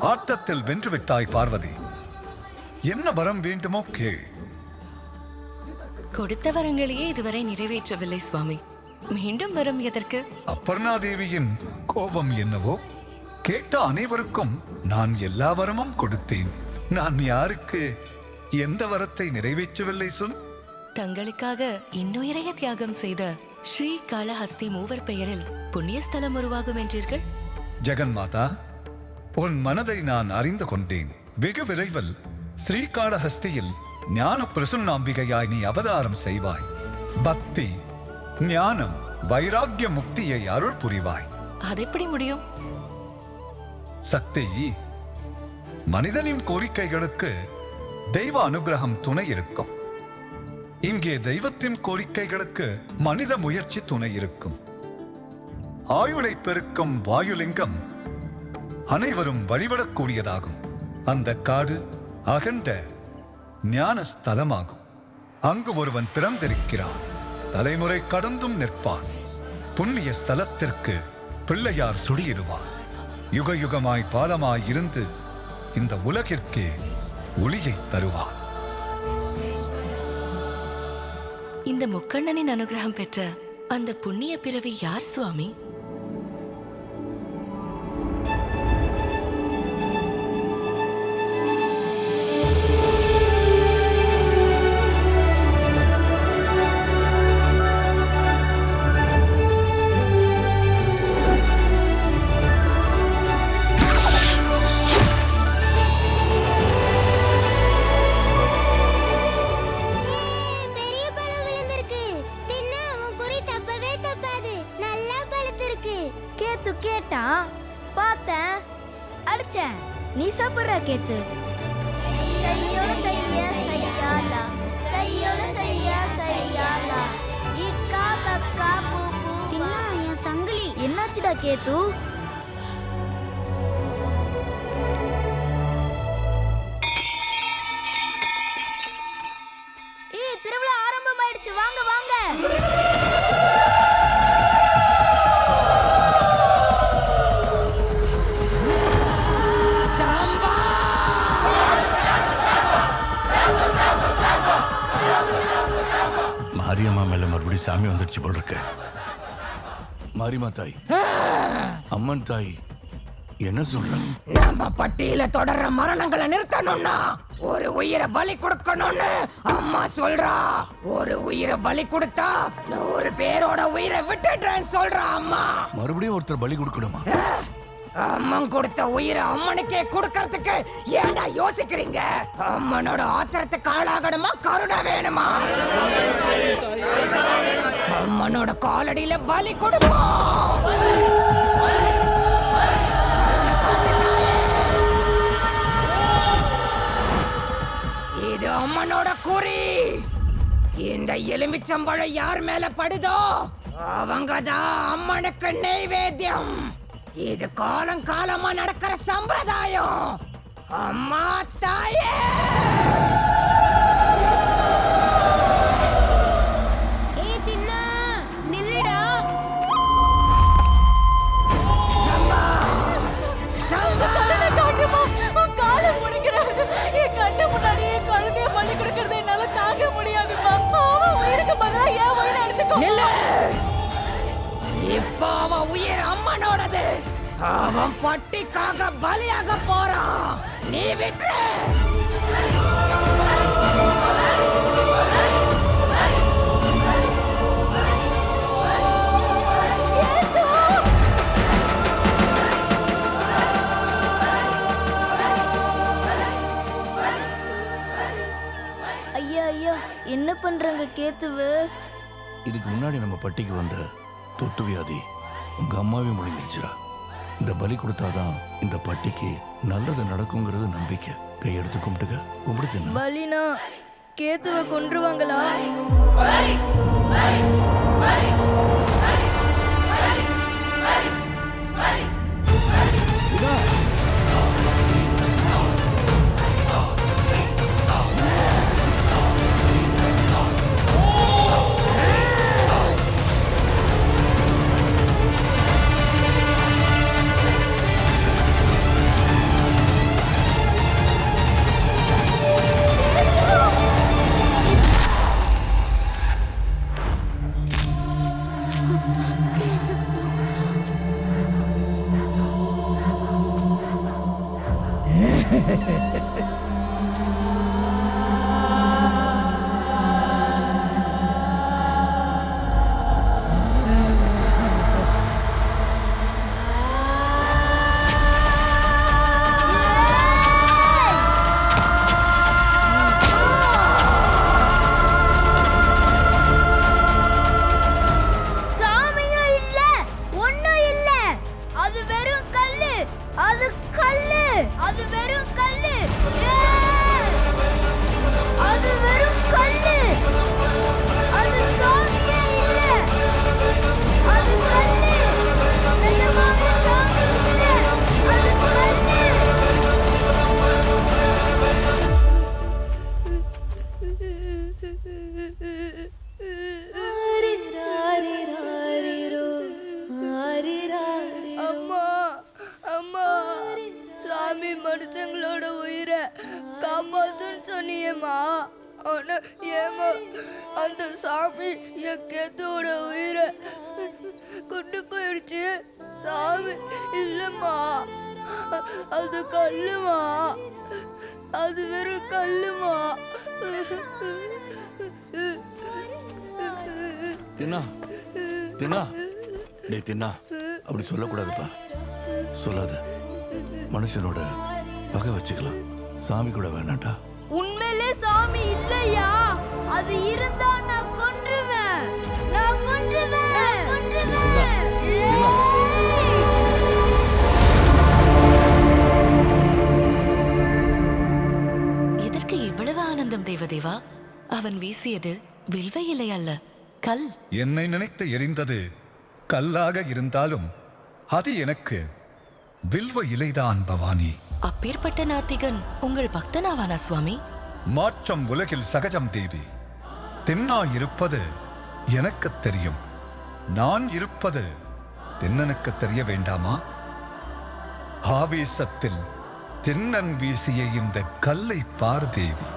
ஆட்டத்தில் வென்றுவிட்டாய் பார்வதி. என்ன வரம் வேண்டுமோ கேள். கொடுத்த வரங்களையே இதுவரை நிறைவேற்றவில்லை சுவாமி. மீண்டும் வரம் எதற்கு? அப்பர்ணா தேவியின் கோபம் என்னவோ? கேட்ட அனைவருக்கும் நான் எல்லா வரமும் கொடுத்தேன். நான் யாருக்கு எந்த வரத்தை நிறைவேற்றவில்லை சொல்? தங்களுக்காக இன்னுயிரைய தியாகம் செய்த ஸ்ரீ காளஹஸ்தி மூவர் பெயரில் புண்ணிய ஸ்தலம் உருவாகும் என்றீர்கள். ஜெகன்மாதா, உன் மனதை நான் அறிந்து கொண்டேன். வெகு விரைவில் ஸ்ரீகாளஹஸ்தியில் ஞான பிரசன்னாம்பிகையாய் நீ அவதாரம் செய்வாய். பக்தி, ஞானம், வைராக்கிய முக்தியை அருள் புரிவாய். அதெப்படி முடியும்? சக்தி, மனிதனின் கோரிக்கைகளுக்கு தெய்வ அனுகிரகம் துணை இருக்கும். இங்கே தெய்வத்தின் கோரிக்கைகளுக்கு மனித முயற்சி துணை இருக்கும். ஆயுளை பெருக்கும் வாயுலிங்கம் அனைவரும் வழிபடக்கூடியதாகும். அந்த காடு அகண்ட ஞான ஸ்தலமாகும். அங்கு ஒருவன் பிறந்திருக்கிறான், தலைமுறை கடந்தும் நிற்பான். புண்ணிய ஸ்தலத்திற்கு பிள்ளையார் சுடியிடுவான். யுக யுகமாய் பாலமாய் இருந்து இந்த உலகிற்கே ஒளியை தருவான். இந்த முக்கண்ணனின் அனுகிரகம் பெற்ற அந்த புண்ணிய பிறவி யார் சுவாமி? நீ சாப்பிடுற கேத்து. சங்கிலி என்னாச்சுடா கேத்து? திருவிழா ஆரம்பமாயிடுச்சு, வாங்க வாங்க. மாரியம்மா மேல மறுபடியும் சாமி வந்துடுச்சு போல் இருக்கு. மாரியம்மா தாய், அம்மன் தாய் என்ன சொல்ற? நம்ம பட்டியல தொடர்ற மரணங்களை நிறுத்தணும்னா ஒரு உயிரை பலி கொடுக்கணும்னு அம்மா சொல்றா. ஒரு உயிரை பலி கொடுத்தா 100 பேரோட உயிரை விட்டுட்டேன்னு சொல்றா அம்மா. மறுபடியும் ஒருத்தர் பலி கொடுக்கணுமா? அம்மன் கொடுத்த உயிரை அம்மனுக்கே கொடுக்கறதுக்கு ஏன்டா யோசிக்கிறீங்க? அம்மனோட ஆத்திரத்துக்கு ஆளாகணுமா, கருணை வேணுமா? அம்மனோட காலடியில பலி கொடுப்போம். இது அம்மனோட குறி. இந்த எலுமிச்சம்பழம் யார் மேல படுதோ அவங்கதான் அம்மனுக்கு நைவேத்தியம். இது காலம் காலமா நடக்கிற சம்பிரதாயம். அம்மா தாயே, நில்லுடா. காலம் முடிக்கிறாங்க. என் கண்ணு முன்னாடியே கழுதைய பலி கொடுக்கறது என்னால தாங்க முடியாதுமா. அவன் உயிருக்கு பதிலா என் உயிரை எடுத்துக்கோ. இப்ப அவன் உயிர் அம்மனோடது. அவன் பட்டிக்காக பலியாக போறான். நீ விட்டு. ஐயா ஐயா, என்ன பண்றாங்க கேத்துவு? இதுக்கு முன்னாடி நம்ம பட்டிக்கு வந்த தொத்து வியாதி உங்க அம்மாவே முழுங்கிருச்சுடா. இந்த பலி கொடுத்தாதான் இந்த பட்டிக்கு நல்லது நடக்குங்கிறது நம்பிக்கை. கையெடுத்து கும்பிட்டுக்க. கும்பிடுச்சு. பலினா கேத்துவை கொன்றுவாங்களா? ஏமா அந்த சாமி என் கேத்துவோட உயிரை கொண்டு போயிடுச்சு. சாமி இல்லம்மா, அது கல்லுமா, அது வெறும் கல்லுமா. தின்னா தின்னா டேய் தின்னா, அப்படி சொல்லக்கூடாதுப்பா. சொல்லாத. மனுஷனோட பகை வச்சுக்கலாம், சாமி கூட வேணாண்டா. உண்மையிலே சாமி இல்லையா? அது இருந்தா நான் கொன்றுவேன், நான் கொன்றுவேன், கொன்றுவேன். எதற்கு இவ்வளவு ஆனந்தம் தேவதேவா? அவன் வீசியது வில்வ இலை அல்ல, கல். என்னை நினைத்து எரிந்தது கல்லாக இருந்தாலும் அது எனக்கு வில்வ இலைதான் பவானி. அப்பேற்பட்ட நாத்திகன் உங்கள் பக்தனாவானா சுவாமி? மாற்றம் உலகில் சகஜம் தேவி. தென்னா இருப்பது எனக்கு தெரியும், நான் இருப்பது தென்னனுக்கு தெரிய வேண்டாமா? ஆவேசத்தில் தென்னன் வீசிய இந்த கல்லை பார் தேவி.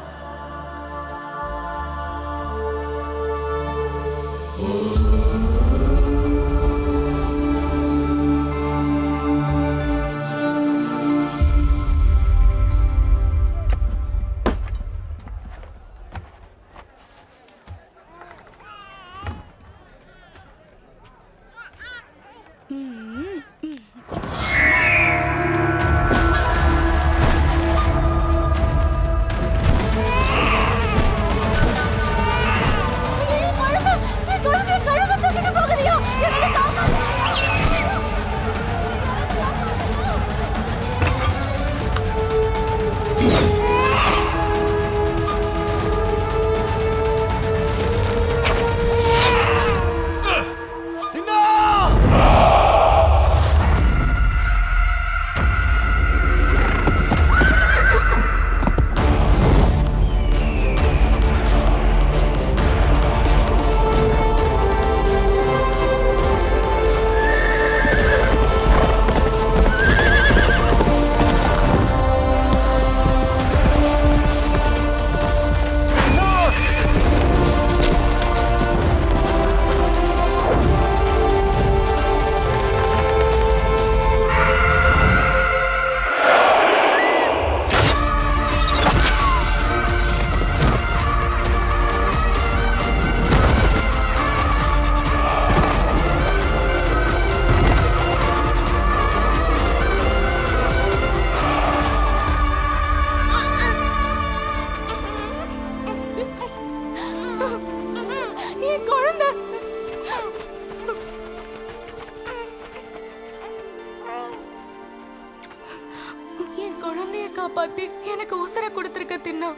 காப்பாத்தி எனக்கு உசுரை கொடுத்திருக்க தின்னா.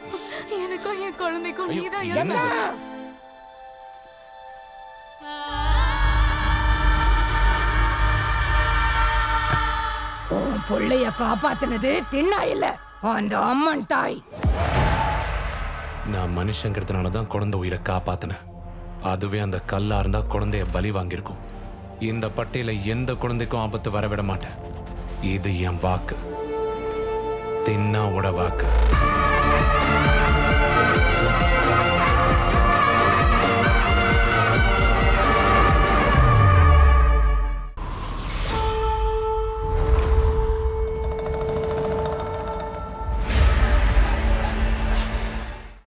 எனக்கும் என் குழந்தைக்கும் நீதான் இழந்தது. உன் புள்ளைய காப்பாத்தினது தின்னா இல்ல, அந்த அம்மன் தாய். நான் மனுஷங்கிறதுனால தான் குழந்தை உயிரை காப்பாத்தினேன். அதுவே அந்த கல்லா இருந்தா குழந்தைய பலி வாங்கியிருக்கும். இந்த பட்டியல எந்த குழந்தைக்கும் ஆபத்து வரவிட மாட்டேன். இது என் வாக்கு, தின்னாவோட வாக்கு.